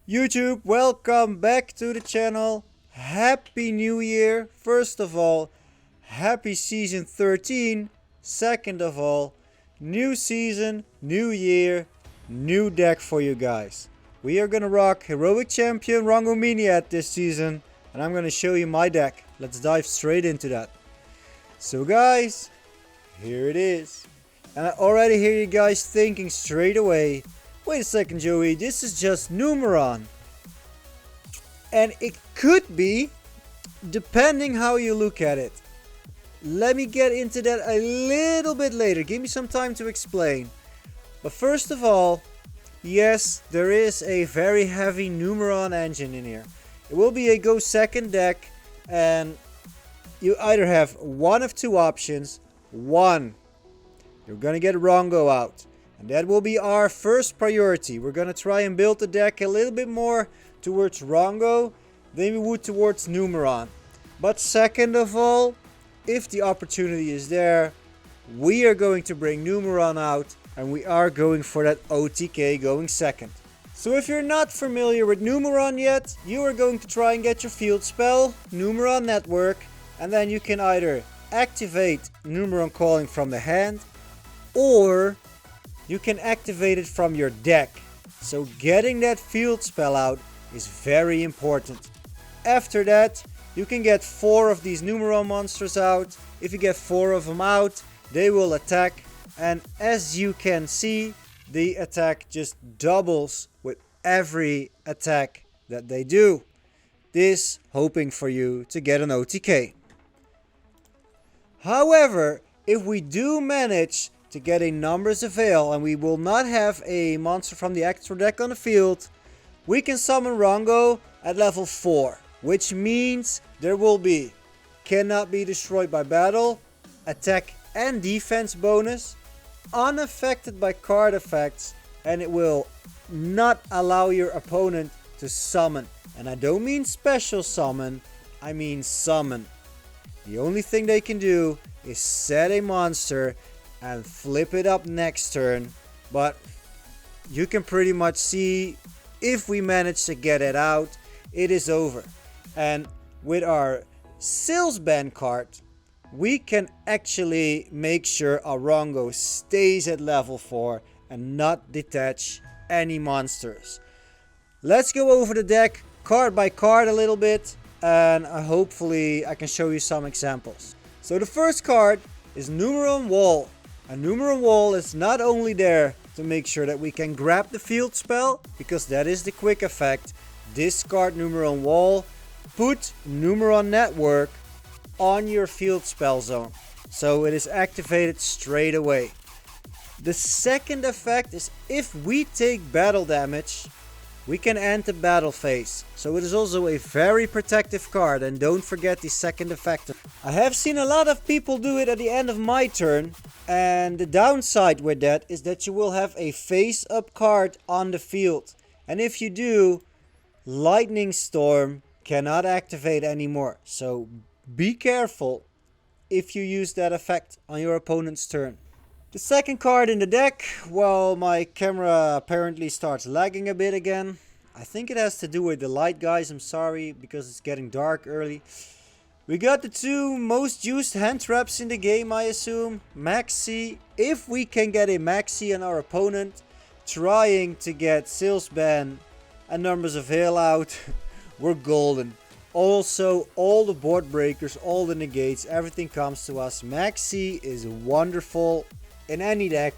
YouTube, welcome back to the channel. Happy New Year. First of all, happy season 13. Second of all, new season, new year, new deck for you guys. We are gonna rock Heroic Champion Rhongomyriad this season, and I'm gonna show you my deck. Let's dive straight into that. So guys, here it is. And I already hear you guys thinking straight away, wait a second Joey, this is just Numeron. And it could be, depending how you look at it. Let me get into that a little bit later, give me some time to explain. But first of all, yes, there is a very heavy Numeron engine in here. It will be a go second deck, and you either have one of two options. One, you're gonna get Rhongo out, and that will be our first priority. We're gonna try and build the deck a little bit more towards Rhongo than we would towards Numeron. But second of all, if the opportunity is there, we are going to bring Numeron out, and we are going for that OTK going second. So if you're not familiar with Numeron yet, you are going to try and get your field spell, Numeron Network, and then you can either activate Numeron Calling from the hand, or you can activate it from your deck. So getting that field spell out is very important. After that, you can get 4 of these Numeron monsters out. If you get 4 of them out, they will attack, and as you can see, the attack just doubles with every attack that they do. This hoping for you to get an OTK. However, if we do manage to get a Numbers Avail and we will not have a monster from the extra deck on the field, we can summon Rhongo at level 4, which means there will be cannot be destroyed by battle, attack and defense bonus, unaffected by card effects, and it will not allow your opponent to summon. And I don't mean special summon, I mean summon. The only thing they can do is set a monster and flip it up next turn, but you can pretty much see if we manage to get it out, it is over. And with our Sales Ban card, we can actually make sure our Rhongo stays at level 4 and not detach any monsters. Let's go over the deck card by card a little bit, and hopefully I can show you some examples. So the first card is Numeron Wall. A Numeron Wall is not only there to make sure that we can grab the field spell, because that is the quick effect. Discard Numeron Wall, put Numeron Network on your field spell zone, so it is activated straight away. The second effect is if we take battle damage, we can end the battle phase. So it is also a very protective card, and don't forget the second effect. I have seen a lot of people do it at the end of my turn, and the downside with that is that you will have a face up card on the field. And if you do, Lightning Storm cannot activate anymore. So be careful if you use that effect on your opponent's turn. The second card in the deck, well, my camera apparently starts lagging a bit again. I think it has to do with the light, guys. I'm sorry, because it's getting dark early. We got the 2 most used hand traps in the game, I assume. Maxi. If we can get a Maxi on our opponent, trying to get Sales Ban and Numbers Avail out, we're golden. Also, all the board breakers, all the negates, everything comes to us. Maxi is wonderful in any deck,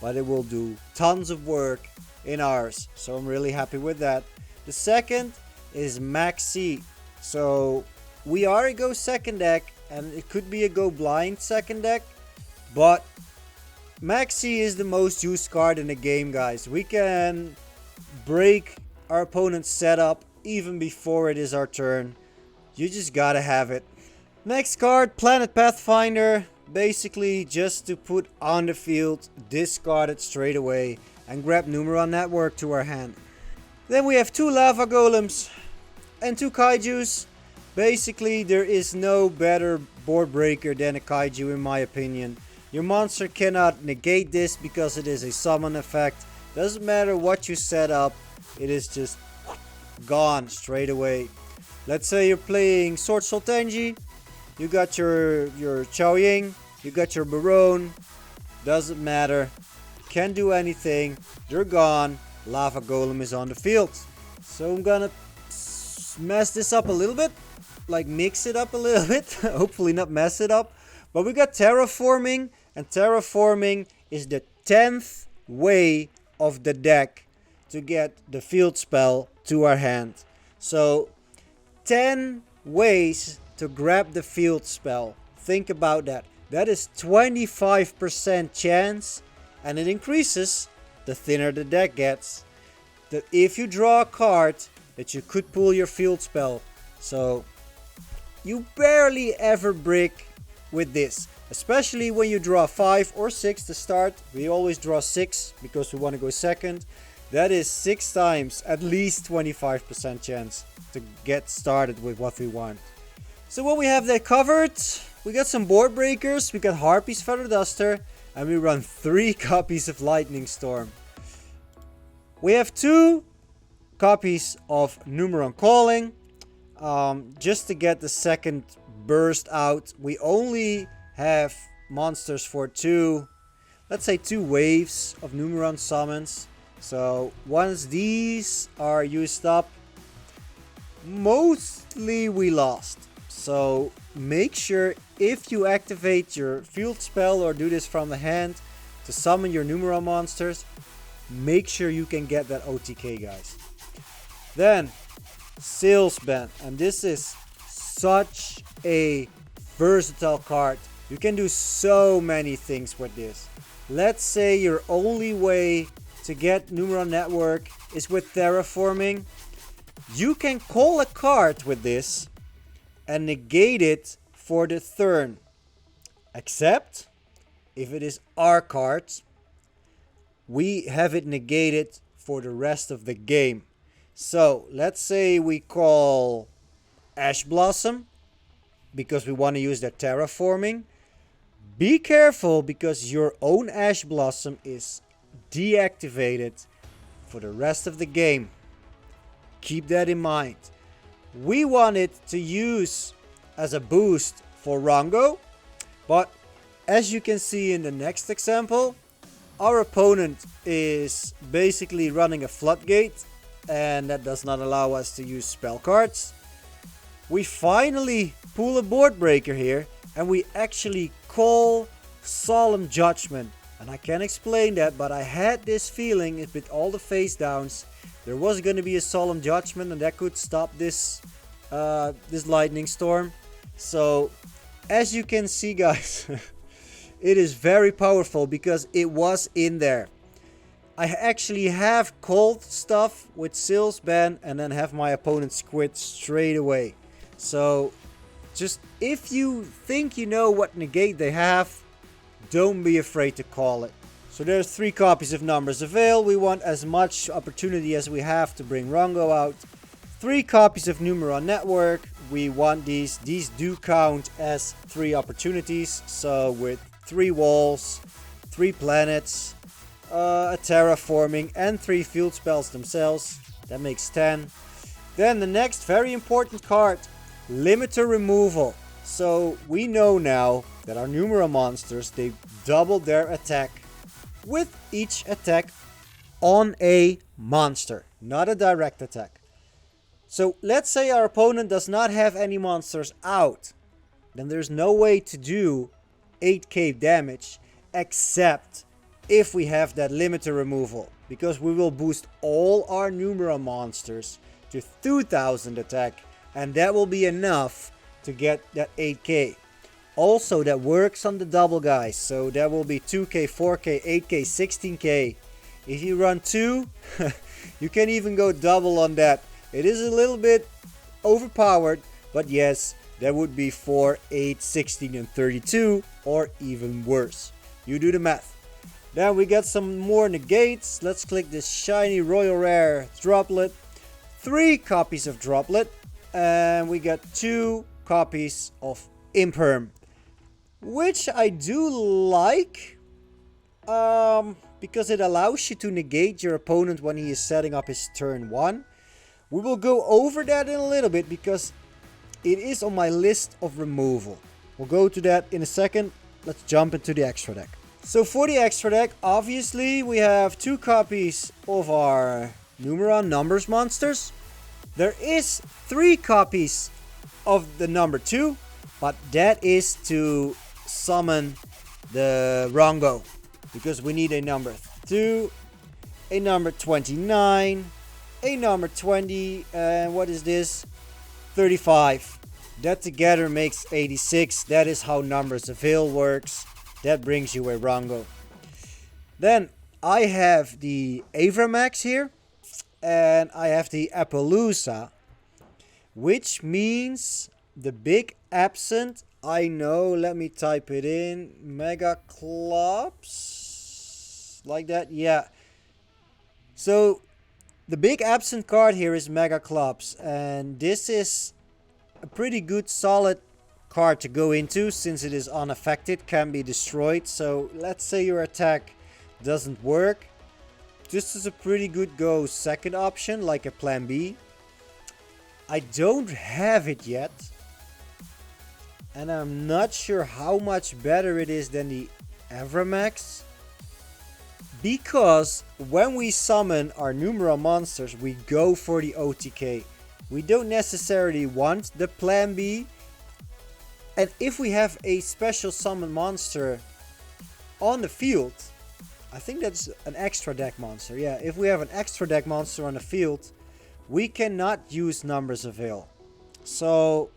but it will do tons of work in ours, so I'm really happy with that. The second is Maxi. So we are a go second deck, and it could be a go blind second deck, but Maxi is the most used card in the game, guys. We can break our opponent's setup even before it is our turn. You just gotta have it. Next card, Planet Pathfinder. Basically just to put on the field, discard it straight away, and grab Numeron Network to our hand. Then we have 2 Lava Golems and 2 Kaijus. Basically there is no better board breaker than a Kaiju in my opinion. Your monster cannot negate this because it is a summon effect. Doesn't matter what you set up, it is just gone straight away. Let's say you're playing Sword Sultanji. You got your Chao Ying, you got your Baron. Doesn't matter. Can't do anything. They're gone. Lava Golem is on the field. So I'm gonna mess this up a little bit. Like mix it up a little bit. Hopefully not mess it up. But we got Terraforming. And Terraforming is the 10th way of the deck to get the field spell to our hand. So 10 ways to grab the field spell. Think about that. That is 25% chance, and it increases the thinner the deck gets. That if you draw a card, that you could pull your field spell. So you barely ever brick with this, especially when you draw 5 or 6 to start. We always draw 6 because we want to go second. That is 6 times, at least 25% chance to get started with what we want. So when we have that covered, we got some board breakers, we got Harpy's Feather Duster, and we run 3 copies of Lightning Storm. We have 2 copies of Numeron Calling. Just to get the second burst out, we only have monsters for 2, let's say 2 waves of Numeron summons. So once these are used up, mostly we lost. So make sure if you activate your field spell or do this from the hand to summon your Numeron monsters, make sure you can get that OTK, guys. Then Sales Ban, and this is such a versatile card. You can do so many things with this. Let's say your only way to get Numeron Network is with Terraforming. You can call a card with this and negate it for the turn. Except if it is our card, we have it negated for the rest of the game. So let's say we call Ash Blossom because we want to use that Terraforming. Be careful because your own Ash Blossom is deactivated for the rest of the game. Keep that in mind. We want it to use as a boost for Rhongo, but as you can see in the next example, our opponent is basically running a floodgate, and that does not allow us to use spell cards. We finally pull a board breaker here, and we actually call Solemn Judgment. And I can't explain that, but I had this feeling with all the face downs, there was going to be a Solemn Judgment, and that could stop this this Lightning Storm. So as you can see, guys, it is very powerful because it was in there. I actually have called stuff with Sales Ban and then have my opponents quit straight away. So just if you think you know what negate they have, don't be afraid to call it. So there's 3 copies of Numbers Avail. We want as much opportunity as we have to bring Rhongo out. 3 copies of Numeron Network. We want these. These do count as 3 opportunities. So with 3 walls, 3 planets, a terraforming, and 3 field spells themselves. That makes 10. Then the next very important card, Limiter Removal. So we know now that our Numeron monsters, they double their attack with each attack on a monster, not a direct attack. So let's say our opponent does not have any monsters out. Then there's no way to do 8k damage except if we have that limiter removal. Because we will boost all our Numeron monsters to 2000 attack. And that will be enough to get that 8k. Also, that works on the double, guys. So that will be 2k, 4k, 8k, 16k. If you run 2, you can even go double on that. It is a little bit overpowered, but yes, that would be 4, 8, 16, and 32, or even worse. You do the math. Then we got some more negates. Let's click this shiny royal rare droplet. 3 copies of droplet. And we got 2 copies of Imperm, which I do like, because it allows you to negate your opponent when he is setting up his turn 1. We will go over that in a little bit because it is on my list of removal. We'll go to that in a second. Let's jump into the extra deck. So for the extra deck, obviously we have 2 copies of our Numeron numbers monsters. There is 3 copies of the number 2, but that is to summon the Rhongo, because we need a number 2, a number 29, a number 20, and what is this? 35. That together makes 86. That is how Numbers of Veil works. That brings you a Rhongo. Then I have the Avramax here, and I have the Appaloosa, which means the big absent. I know, let me type it in. Mega Clops. Like that, yeah. So the big absent card here is Mega Clops, and this is a pretty good solid card to go into since it is unaffected, can be destroyed. So let's say your attack doesn't work. This is a pretty good go second option, like a plan B. I don't have it yet, and I'm not sure how much better it is than the Avramax, because when we summon our Numeron monsters, we go for the OTK. We don't necessarily want the plan B, and if we have a special summon monster on the field, I think that's an extra deck monster. Yeah, if we have an extra deck monster on the field, we cannot use Numbers of Veil. So,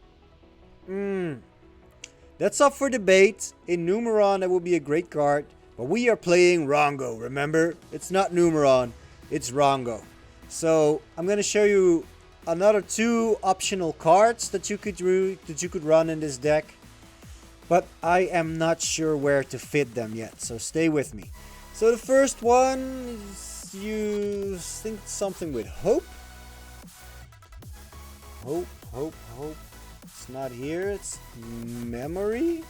that's up for debate. In Numeron, that would be a great card. But we are playing Rhongo, remember? It's not Numeron, it's Rhongo. So, I'm going to show you another 2 optional cards that you could run in this deck. But I am not sure where to fit them yet, so stay with me. So the first one is, you think something with hope. Hope. It's not here, it's memory.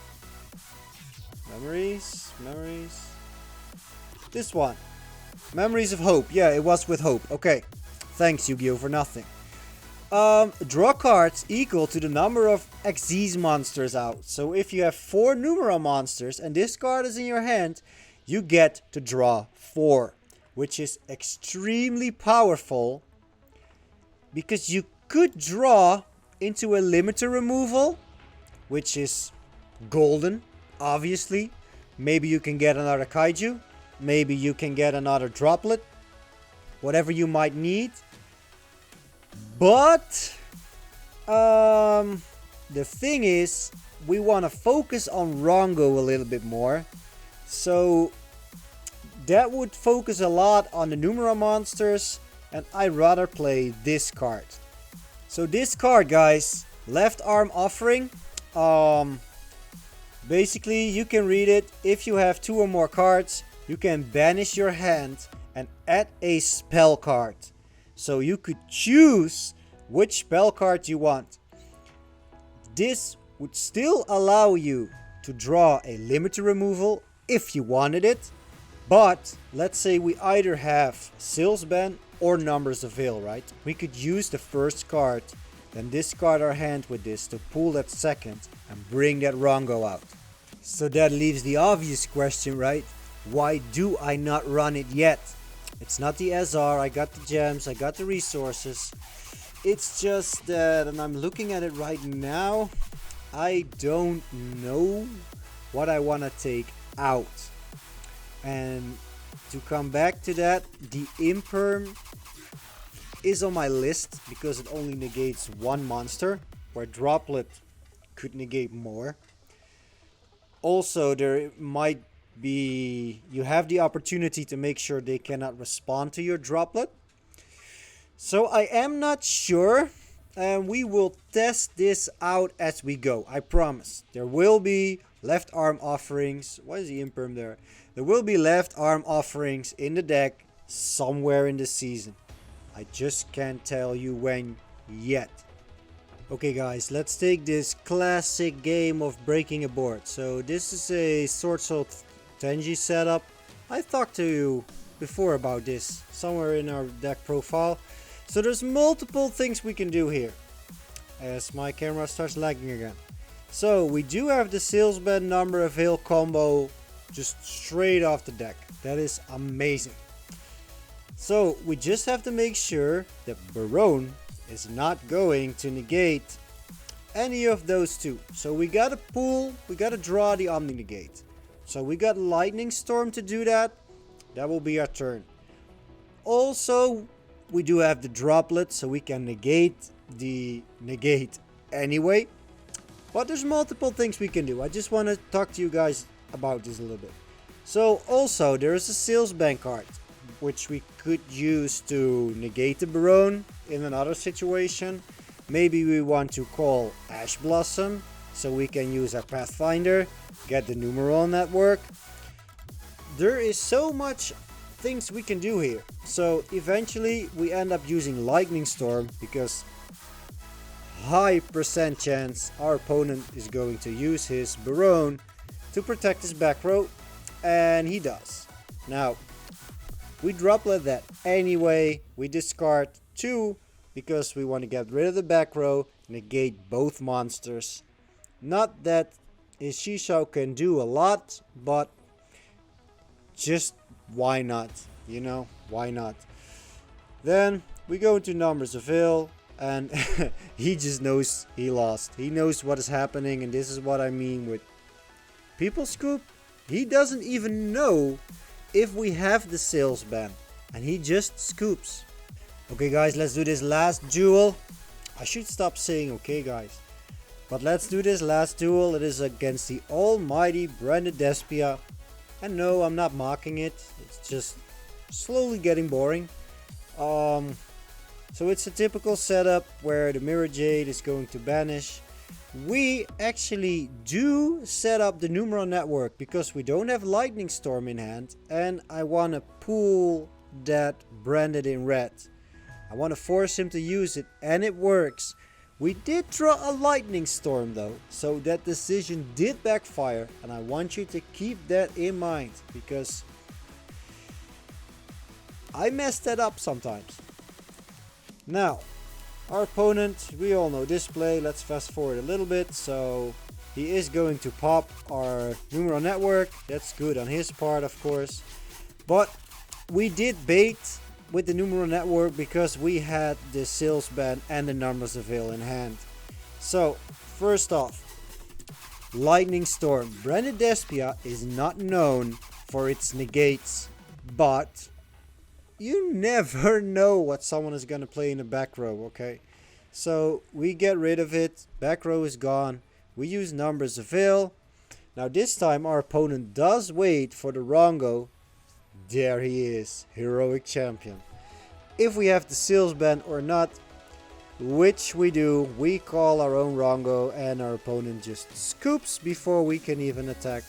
Memories. This one. Memories of Hope. Yeah, it was with hope. Okay. Thanks, Yu-Gi-Oh! For nothing. Draw cards equal to the number of Xyz monsters out. So if you have 4 Numeron monsters and this card is in your hand, you get to draw 4, which is extremely powerful because you could draw into a limiter removal, which is golden, obviously. Maybe you can get another Kaiju, maybe you can get another droplet, whatever you might need. But the thing is, we want to focus on Rhongo a little bit more. So that would focus a lot on the Numeron monsters, and I'd rather play this card. So this card, guys, Left Arm Offering. Basically, you can read it. If you have 2 or more cards, you can banish your hand and add a spell card. So you could choose which spell card you want. This would still allow you to draw a limiter removal if you wanted it. But let's say we either have Sales Ban or Numbers of Veil, right? We could use the first card, then discard our hand with this to pull that second and bring that Rhongo out. So that leaves the obvious question, right? Why do I not run it yet? It's not the SR, I got the gems, I got the resources. It's just that, and I'm looking at it right now, I don't know what I want to take out. And to come back to that, the Imperm is on my list because it only negates 1 monster, where Droplet could negate more. Also, there might be, you have the opportunity to make sure they cannot respond to your Droplet. So I am not sure, and we will test this out as we go, I promise. There will be left arm offerings. Why is the Imperm there? There will be left arm offerings in the deck somewhere in the season. I just can't tell you when yet. Okay guys, let's take this classic game of breaking a board. So this is a Sword Soul Tenji setup. I talked to you before about this somewhere in our deck profile. So there's multiple things we can do here. As my camera starts lagging again. So we do have the Sales Ban number of hail combo just straight off the deck. That is amazing. So we just have to make sure that Baron is not going to negate any of those two. So we gotta pull, we gotta draw the Omni Negate. So we got Lightning Storm to do that. That will be our turn. Also, we do have the Droplet, so we can negate the negate anyway. But there's multiple things we can do. I just want to talk to you guys about this a little bit. So also, there is a Sales Ban card, which we could use to negate the Baron in another situation. Maybe we want to call Ash Blossom, so we can use our Pathfinder, get the Numeron network. There is so much things we can do here. So eventually we end up using Lightning Storm because high percent chance our opponent is going to use his Baron to protect his back row, and he does. Now we droplet that anyway. We discard 2 because we want to get rid of the back row, negate both monsters. Not that his Yugioh can do a lot, but just why not? You know, why not? Then we go into Numbers of Hail, and he just knows he lost. He knows what is happening, and this is what I mean with people scoop. He doesn't even know if we have the Sales Ban, and he just scoops. Okay guys, let's do this last duel. I should stop saying okay guys. But let's do this last duel. It is against the almighty Branded Despia. And no, I'm not mocking it. It's just slowly getting boring. So it's a typical setup where the Mirror Jade is going to banish. We actually do set up the Numeron network because we don't have Lightning Storm in hand. And I want to pull that Branded in red. I want to force him to use it, and it works. We did draw a Lightning Storm though, so that decision did backfire, and I want you to keep that in mind because I messed that up sometimes. Now, our opponent, we all know this play. Let's fast forward a little bit. So he is going to pop our Numeron network. That's good on his part, of course. But we did bait with the Numeron network because we had the Sales Ban and the Numbers of Hail in hand. So first off, Lightning Storm. Branded Despia is not known for its negates, but you never know what someone is going to play in the back row, okay? So we get rid of it. Back row is gone. We use Numbers of Hail. Now this time our opponent does wait for the Rhongo. There he is, heroic champion. If we have the Sales Ban or not, which we do, we call our own Rhongo and our opponent just scoops before we can even attack.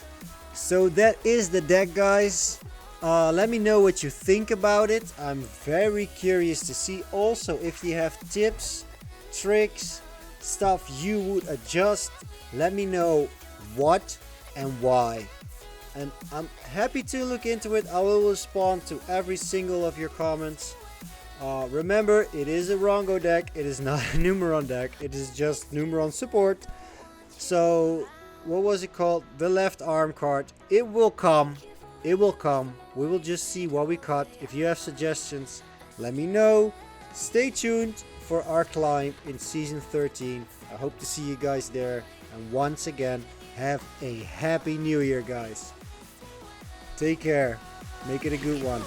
So that is the deck, guys. Let me know what you think about it. I'm very curious to see also if you have tips, tricks, stuff you would adjust. Let me know what and why. And I'm happy to look into it. I will respond to every single of your comments. Remember, it is a Rhongo deck. It is not a Numeron deck. It is just Numeron support. So, what was it called? The left arm card. It will come. It will come. We will just see what we cut. If you have suggestions, let me know. Stay tuned for our climb in Season 13. I hope to see you guys there. And once again, have a Happy New Year, guys. Take care. Make it a good one.